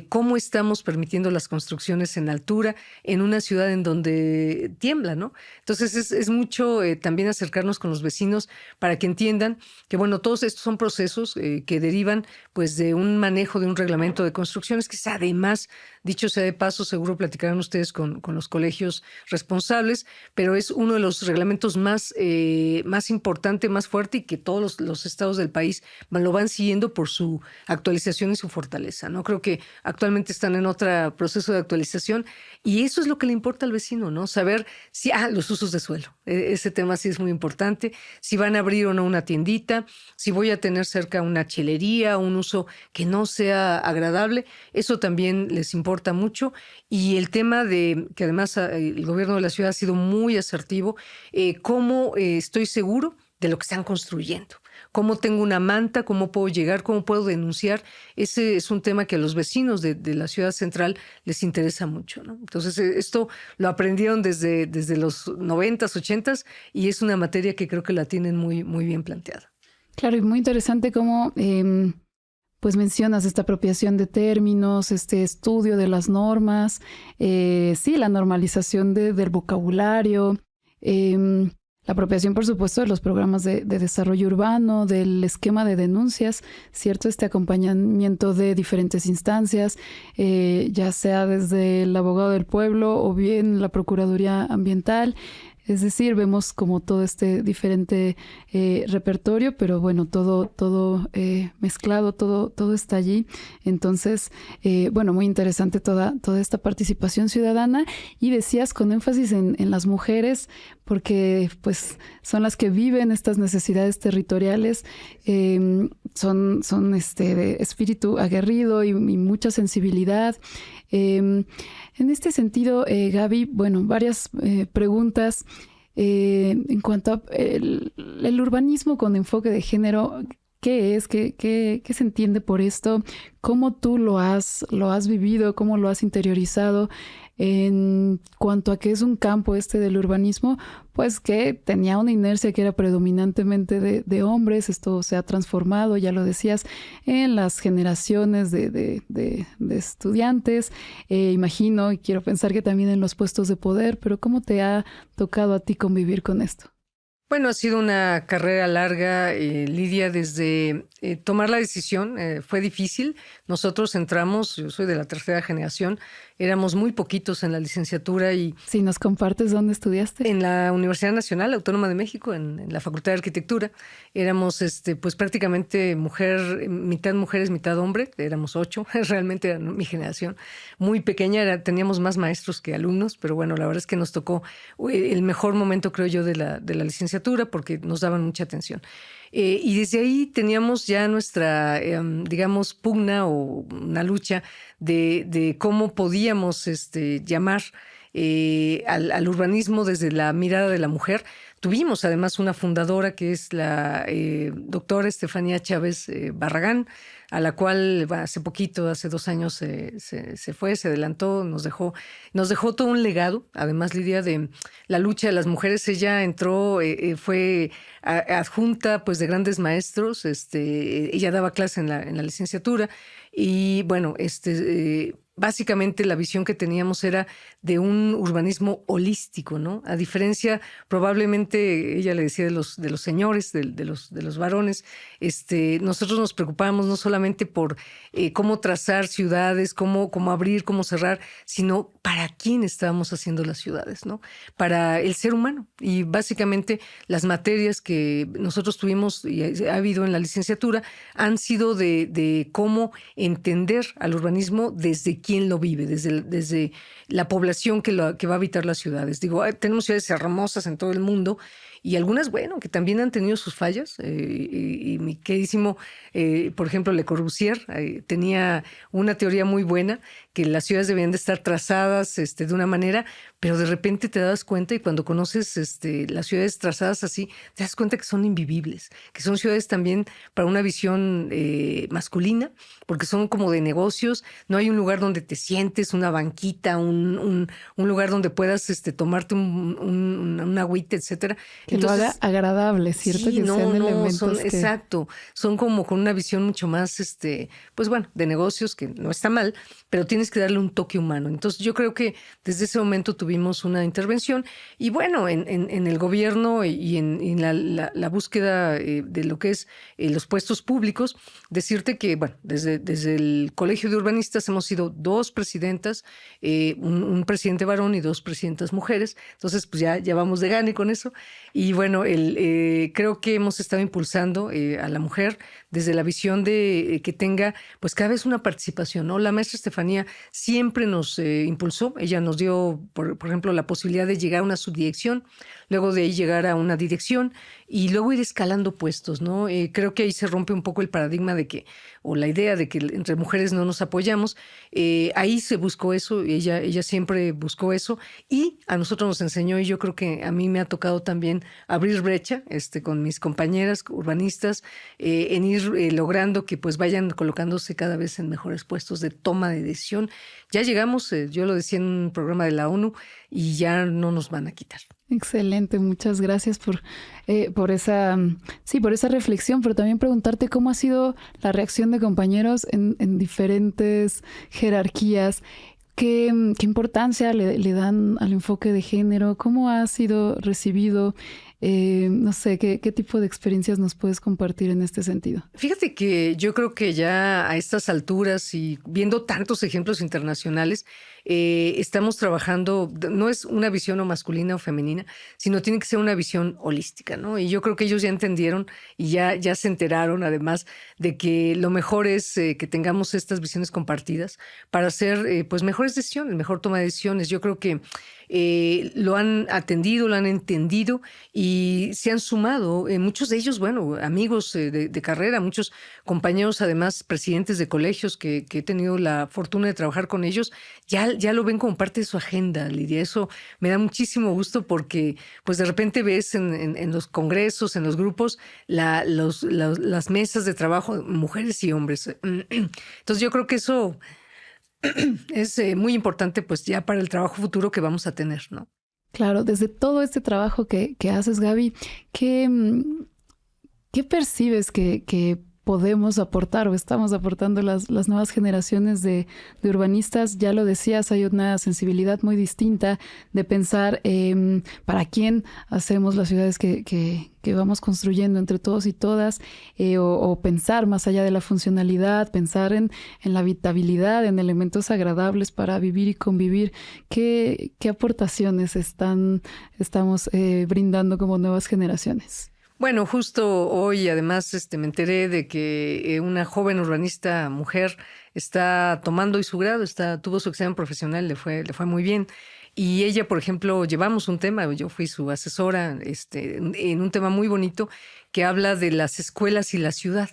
cómo estamos permitiendo las construcciones en altura en una ciudad en donde tiembla, ¿no? Entonces, es mucho también acercarnos con los vecinos para que entiendan que, bueno, todos estos son procesos que derivan, pues, de un manejo de un reglamento de construcciones, que es además, dicho sea de paso, seguro platicarán ustedes con los colegios responsables, pero es uno de los reglamentos más importante, más fuerte, y que todos los estados del país lo van siguiendo por su actualización y su fortaleza, ¿no? Creo que actualmente están en otro proceso de actualización, y eso es lo que le importa al vecino, ¿no? Saber si, los usos de suelo, ese tema sí es muy importante, si van a abrir o no una tiendita, si voy a tener cerca una chelería, un uso que no sea agradable, eso también les importa mucho. Y el tema de que además el gobierno de la ciudad ha sido muy asertivo, cómo estoy seguro de lo que están construyendo, cómo tengo una manta, cómo puedo llegar, cómo puedo denunciar. Ese es un tema que a los vecinos de la ciudad central les interesa mucho, ¿no? Entonces, esto lo aprendieron desde los 90s, 80s, y es una materia que creo que la tienen muy, muy bien planteada. Claro, y muy interesante cómo pues mencionas esta apropiación de términos, este estudio de las normas, sí, la normalización del vocabulario, la apropiación, por supuesto, de los programas de desarrollo urbano, del esquema de denuncias, ¿cierto? Este acompañamiento de diferentes instancias, ya sea desde el abogado del pueblo o bien la Procuraduría Ambiental. Es decir, vemos como todo este diferente repertorio, pero bueno, todo mezclado, todo está allí. Entonces, bueno, muy interesante toda esta participación ciudadana. Y decías con énfasis en las mujeres, porque pues son las que viven estas necesidades territoriales, son de espíritu aguerrido y mucha sensibilidad. En este sentido, Gaby, bueno, varias preguntas en cuanto a el urbanismo con enfoque de género. ¿Qué es? ¿Qué se entiende por esto? ¿Cómo tú lo has vivido? ¿Cómo lo has interiorizado? En cuanto a que es un campo del urbanismo, pues que tenía una inercia que era predominantemente de hombres. Esto se ha transformado, ya lo decías, en las generaciones de estudiantes. Imagino y quiero pensar que también en los puestos de poder, pero ¿cómo te ha tocado a ti convivir con esto? Bueno, ha sido una carrera larga, Lidia, desde tomar la decisión. Fue difícil. Nosotros entramos, yo soy de la tercera generación, éramos muy poquitos en la licenciatura. Y si nos compartes dónde estudiaste. En la Universidad Nacional Autónoma de México, en la Facultad de Arquitectura. Éramos pues prácticamente mitad mujeres, mitad hombre. Éramos 8, realmente era mi generación. Muy pequeña, teníamos más maestros que alumnos, pero bueno, la verdad es que nos tocó el mejor momento, creo yo, de la licenciatura, porque nos daban mucha atención. Y desde ahí teníamos ya nuestra, digamos, pugna o una lucha de cómo podíamos llamar al urbanismo desde la mirada de la mujer. Tuvimos además una fundadora que es la doctora Estefanía Chávez Barragán. a la cual hace poquito, hace 2 años, se fue, se adelantó, nos dejó todo un legado. Además, Lidia, de la lucha de las mujeres. Ella entró, fue adjunta pues, de grandes maestros. Ella daba clase en la licenciatura. Y bueno, básicamente la visión que teníamos era de un urbanismo holístico, ¿no? A diferencia, probablemente, ella le decía de los señores, de los varones, nosotros nos preocupábamos no solamente por cómo trazar ciudades, cómo abrir, cómo cerrar, sino para quién estábamos haciendo las ciudades, ¿no? Para el ser humano. Y básicamente las materias que nosotros tuvimos y ha habido en la licenciatura han sido de cómo entender al urbanismo desde quién lo vive, desde la población que va a habitar las ciudades. Digo, tenemos ciudades hermosas en todo el mundo y algunas, bueno, que también han tenido sus fallas. Y mi queridísimo, por ejemplo, Le Corbusier tenía una teoría muy buena, que las ciudades debían de estar trazadas de una manera, pero de repente te das cuenta y cuando conoces las ciudades trazadas así, te das cuenta que son invivibles, que son ciudades también para una visión masculina, porque son como de negocios, no hay un lugar donde te sientes, una banquita, un lugar donde puedas tomarte un agüite, etcétera. Que entonces, lo haga agradable, ¿cierto? Sí, que sean elementos que... Exacto, son como con una visión mucho más, pues bueno, de negocios, que no está mal, pero tienes que darle un toque humano. Entonces yo creo que desde ese momento tuvimos una intervención y bueno, en el gobierno y en la búsqueda de lo que es los puestos públicos, decirte que, bueno, desde el Colegio de Urbanistas hemos sido 2 presidentas, un presidente varón y 2 presidentas mujeres, entonces pues ya vamos de gane con eso. Y bueno, creo que hemos estado impulsando a la mujer desde la visión de que tenga pues cada vez una participación, ¿no? La maestra Estefanía siempre nos impulsó, ella nos dio, por ejemplo, la posibilidad de llegar a una subdirección, luego de ahí llegar a una dirección y luego ir escalando puestos, ¿no? Creo que ahí se rompe un poco el paradigma de que, o la idea de que entre mujeres no nos apoyamos. Ahí se buscó eso, ella siempre buscó eso y a nosotros nos enseñó, y yo creo que a mí me ha tocado también abrir brecha con mis compañeras urbanistas, en ir logrando que pues vayan colocándose cada vez en mejores puestos de toma de decisión. Ya llegamos, yo lo decía en un programa de la ONU, y ya no nos van a quitar. Excelente, muchas gracias por esa reflexión, pero también preguntarte cómo ha sido la reacción de compañeros en diferentes jerarquías. ¿Qué importancia le dan al enfoque de género? ¿Cómo ha sido recibido? No sé, ¿qué tipo de experiencias nos puedes compartir en este sentido? Fíjate que yo creo que ya a estas alturas y viendo tantos ejemplos internacionales, estamos trabajando, no es una visión o masculina o femenina, sino tiene que ser una visión holística, ¿no? Y yo creo que ellos ya entendieron y ya se enteraron, además, de que lo mejor es que tengamos estas visiones compartidas para hacer pues mejores decisiones, mejor toma de decisiones. Yo creo que lo han atendido, lo han entendido y se han sumado. Muchos de ellos, bueno, amigos de carrera, muchos compañeros, además, presidentes de colegios que he tenido la fortuna de trabajar con ellos, ya lo ven como parte de su agenda, Lidia. Eso me da muchísimo gusto porque pues de repente ves en los congresos, en los grupos, las mesas de trabajo, mujeres y hombres. Entonces yo creo que eso es muy importante pues ya para el trabajo futuro que vamos a tener, ¿no? Claro, desde todo este trabajo que haces, Gaby, ¿qué percibes que podemos aportar o estamos aportando las nuevas generaciones de urbanistas? Ya lo decías, hay una sensibilidad muy distinta de pensar para quién hacemos las ciudades que vamos construyendo entre todos y todas, o pensar más allá de la funcionalidad, pensar en la habitabilidad, en elementos agradables para vivir y convivir. ¿Qué aportaciones estamos brindando como nuevas generaciones? Bueno, justo hoy además me enteré de que una joven urbanista mujer está tomando hoy su grado, tuvo su examen profesional, le fue muy bien. Y ella, por ejemplo, llevamos un tema, yo fui su asesora en un tema muy bonito que habla de las escuelas y la ciudad.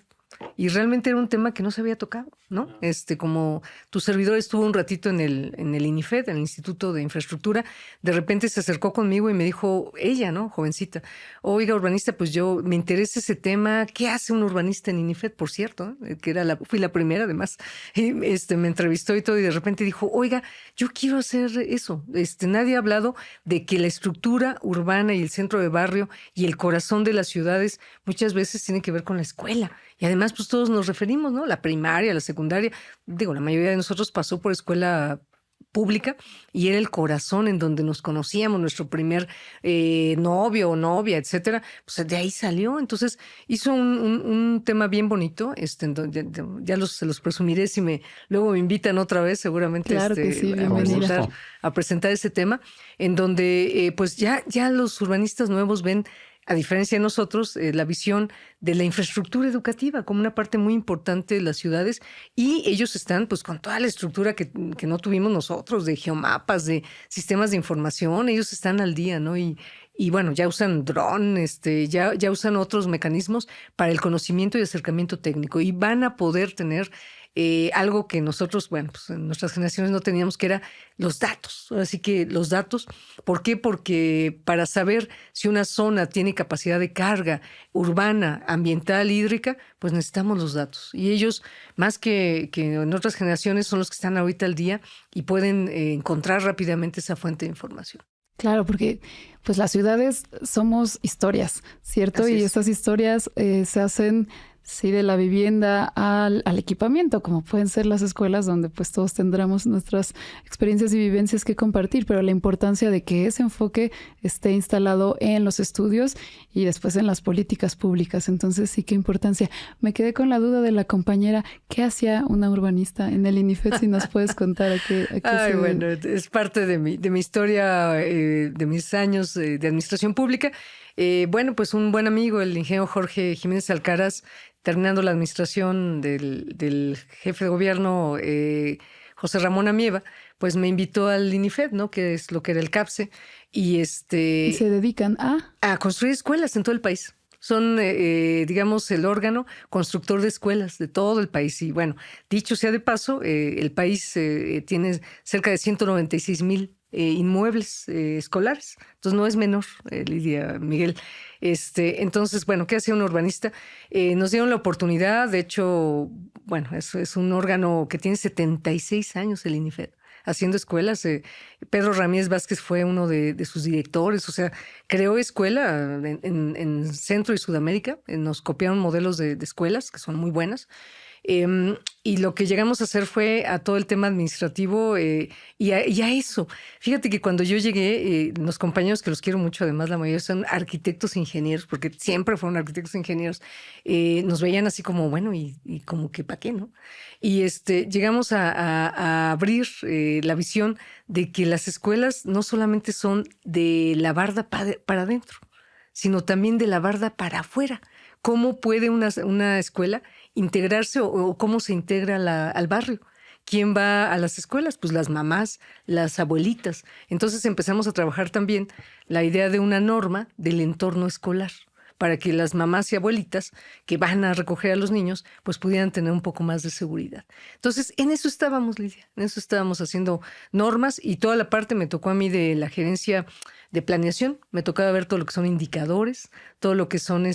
Y realmente era un tema que no se había tocado, ¿no? Como tu servidor estuvo un ratito en el INIFED, en el Instituto de Infraestructura, de repente se acercó conmigo y me dijo, ella, ¿no? Jovencita, oiga, urbanista, pues yo me interesa ese tema. ¿Qué hace un urbanista en INIFED, por cierto? Que fui la primera, además. Y, me entrevistó y todo, y de repente dijo, oiga, yo quiero hacer eso. Nadie ha hablado de que la estructura urbana y el centro de barrio y el corazón de las ciudades muchas veces tiene que ver con la escuela. Y además, pues todos nos referimos, ¿no? La primaria, la secundaria. Digo, la mayoría de nosotros pasó por escuela pública y era el corazón en donde nos conocíamos, nuestro primer novio o novia, etcétera. Pues de ahí salió. Entonces hizo un tema bien bonito. Se los presumiré si luego me invitan otra vez, seguramente Claro que sí, bienvenida. a presentar ese tema, en donde pues ya los urbanistas nuevos ven, a diferencia de nosotros, la visión de la infraestructura educativa como una parte muy importante de las ciudades, y ellos están pues con toda la estructura que no tuvimos nosotros, de geomapas, de sistemas de información. Ellos están al día, ¿no? Y bueno, ya usan dron, ya usan otros mecanismos para el conocimiento y acercamiento técnico, y van a poder tener algo que nosotros, bueno, pues en nuestras generaciones no teníamos, que era los datos. Así que los datos, ¿por qué? Porque para saber si una zona tiene capacidad de carga urbana, ambiental, hídrica, pues necesitamos los datos. Y ellos, más que en otras generaciones, son los que están ahorita al día y pueden encontrar rápidamente esa fuente de información. Claro, porque pues las ciudades somos historias, ¿cierto? Y estas historias se hacen, sí, de la vivienda al equipamiento, como pueden ser las escuelas, donde pues todos tendremos nuestras experiencias y vivencias que compartir, pero la importancia de que ese enfoque esté instalado en los estudios y después en las políticas públicas. Entonces sí, qué importancia. Me quedé con la duda de la compañera, ¿qué hacía una urbanista en el INIFED? Si nos puedes contar a qué se... Bueno, es parte de mi historia, de mis años de administración pública. Bueno, pues un buen amigo, el ingeniero Jorge Jiménez Alcaraz, terminando la administración del jefe de gobierno, José Ramón Amieva, pues me invitó al INIFED, ¿no? Que es lo que era el CAPSE. Y se dedican a construir escuelas en todo el país. Son, digamos, el órgano constructor de escuelas de todo el país. Y bueno, dicho sea de paso, el país tiene cerca de 196,000 inmuebles escolares. Entonces no es menor, Lidia, Miguel. Entonces, bueno, ¿qué hacía un urbanista? Nos dieron la oportunidad. De hecho, bueno, es un órgano que tiene 76 años, el INIFED, haciendo escuelas. Pedro Ramírez Vázquez fue uno de sus directores. O sea, creó escuela en Centro y Sudamérica. Nos copiaron modelos de escuelas que son muy buenas. Y lo que llegamos a hacer fue a todo el tema administrativo y a eso. Fíjate que cuando yo llegué, los compañeros, que los quiero mucho, además la mayoría son arquitectos e ingenieros, porque siempre fueron arquitectos e ingenieros, nos veían así como, bueno, y como que ¿para qué, no? Y llegamos a abrir la visión de que las escuelas no solamente son de la barda para adentro, sino también de la barda para afuera. ¿Cómo puede una escuela integrarse o cómo se integra al barrio? ¿Quién va a las escuelas? Pues las mamás, las abuelitas. Entonces empezamos a trabajar también la idea de una norma del entorno escolar, para que las mamás y abuelitas que van a recoger a los niños pues pudieran tener un poco más de seguridad. Entonces, en eso estábamos, Lidia. En eso estábamos haciendo normas, y toda la parte me tocó a mí de la gerencia de planeación. Me tocaba ver todo lo que son indicadores, todo lo que son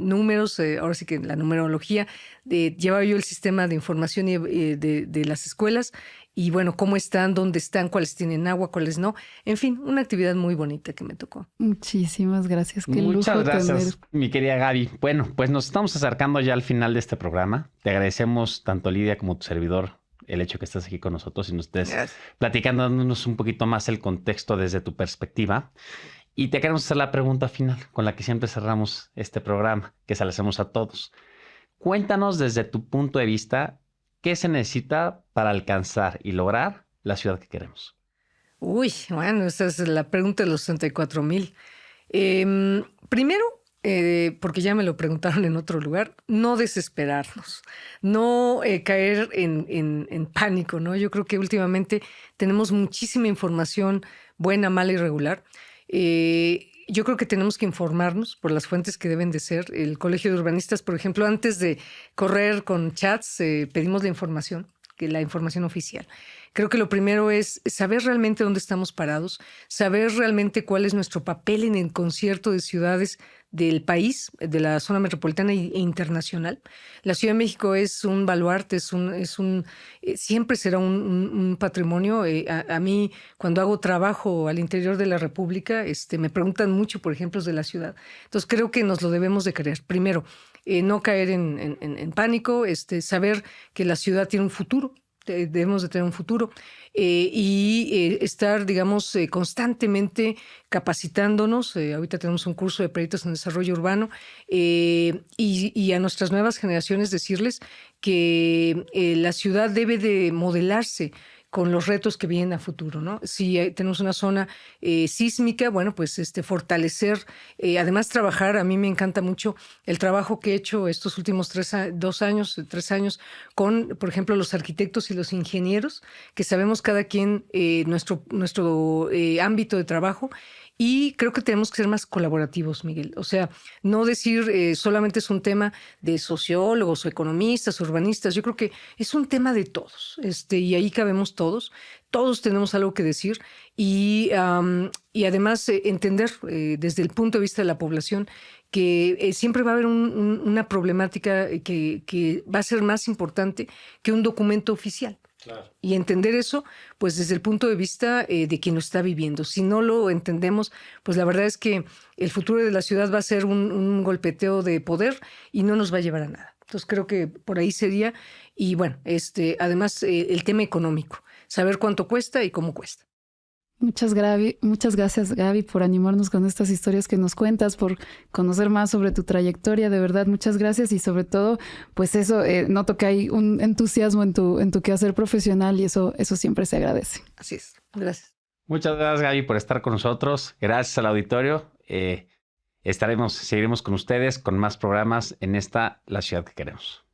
números, ahora sí que la numerología. Llevaba yo el sistema de información de las escuelas, y bueno, cómo están, dónde están, cuáles tienen agua, cuáles no. En fin, una actividad muy bonita que me tocó. Muchísimas gracias. Qué Muchas lujo gracias, tener. mi querida Gaby. Bueno, pues nos estamos acercando ya al final de este programa. Te agradecemos tanto, Lidia, como tu servidor, el hecho que estés aquí con nosotros y nos estés platicando, dándonos un poquito más el contexto desde tu perspectiva. Y te queremos hacer la pregunta final con la que siempre cerramos este programa, que se la hacemos a todos. Cuéntanos desde tu punto de vista, ¿qué se necesita para alcanzar y lograr la ciudad que queremos? Uy, bueno, esa es la pregunta de los 64,000. Primero, porque ya me lo preguntaron en otro lugar, no desesperarnos, no caer en pánico, ¿no? Yo creo que últimamente tenemos muchísima información buena, mala y regular. Yo creo que tenemos que informarnos por las fuentes que deben de ser. El Colegio de Urbanistas, por ejemplo, antes de correr con chats, pedimos la información oficial. Creo que lo primero es saber realmente dónde estamos parados, saber realmente cuál es nuestro papel en el concierto de ciudades del país, de la zona metropolitana e internacional. La Ciudad de México es un baluarte, siempre será un patrimonio. A mí, cuando hago trabajo al interior de la República, me preguntan mucho por ejemplos de la ciudad. Entonces, creo que nos lo debemos de creer. Primero, no caer en pánico, saber que la ciudad tiene un futuro. Debemos de tener un futuro y estar, digamos, constantemente capacitándonos. Ahorita tenemos un curso de proyectos en desarrollo urbano y a nuestras nuevas generaciones decirles que la ciudad debe de modelarse con los retos que vienen a futuro, ¿no? Si tenemos una zona sísmica, bueno, pues fortalecer, además trabajar. A mí me encanta mucho el trabajo que he hecho estos últimos 3 años con, por ejemplo, los arquitectos y los ingenieros, que sabemos cada quien nuestro ámbito de trabajo. Y creo que tenemos que ser más colaborativos, Miguel. O sea, no decir solamente es un tema de sociólogos o economistas, urbanistas. Yo creo que es un tema de todos. Y ahí cabemos todos. Todos tenemos algo que decir. Y además entender desde el punto de vista de la población que siempre va a haber una problemática que va a ser más importante que un documento oficial. Claro. Y entender eso, pues desde el punto de vista de quien lo está viviendo. Si no lo entendemos, pues la verdad es que el futuro de la ciudad va a ser un golpeteo de poder y no nos va a llevar a nada. Entonces creo que por ahí sería. Y bueno, además el tema económico, saber cuánto cuesta y cómo cuesta. Muchas gracias, Gaby, por animarnos con estas historias que nos cuentas, por conocer más sobre tu trayectoria. De verdad, muchas gracias. Y sobre todo, pues eso, noto que hay un entusiasmo en tu quehacer profesional y eso siempre se agradece. Así es. Gracias. Muchas gracias, Gaby, por estar con nosotros. Gracias al auditorio. Seguiremos con ustedes con más programas en La Ciudad que Queremos.